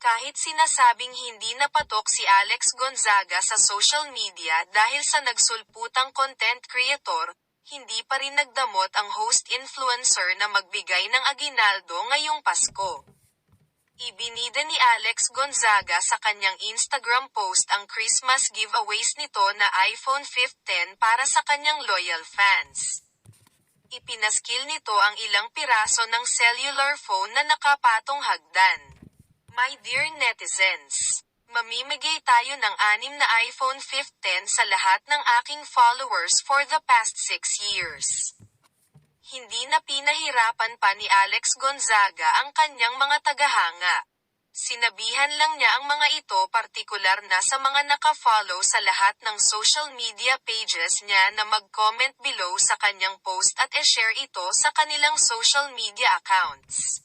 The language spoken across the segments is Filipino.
Kahit sinasabing hindi napatok si Alex Gonzaga sa social media dahil sa nagsulputang content creator, hindi pa rin nagdamot ang host-influencer na magbigay ng aginaldo ngayong Pasko. Ibinida ni Alex Gonzaga sa kanyang Instagram post ang Christmas giveaways nito na iPhone 15 para sa kanyang loyal fans. Ipinaskil nito ang ilang piraso ng cellular phone na nakapatong hagdan. My dear netizens, mamimigay tayo ng 6 na iPhone 15 sa lahat ng aking followers for the past 6 years. Hindi na pinahirapan pa ni Alex Gonzaga ang kanyang mga tagahanga. Sinabihan lang niya ang mga ito partikular na sa mga naka-follow sa lahat ng social media pages niya na mag-comment below sa kanyang post at i-share ito sa kanilang social media accounts.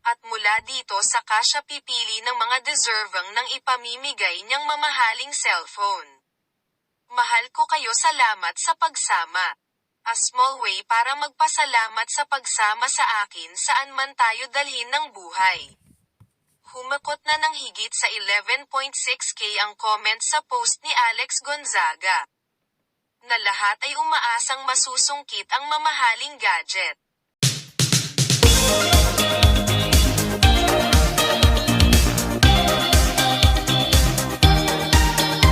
At mula dito saka siya pipili ng mga deserving ng ipamimigay niyang mamahaling cellphone. Mahal ko kayo, salamat sa pagsama. A small way para magpasalamat sa pagsama sa akin saan man tayo dalhin ng buhay. Humakot na ng higit sa 11.6K ang comments sa post ni Alex Gonzaga. Na lahat ay umaasang masusungkit ang mamahaling gadget.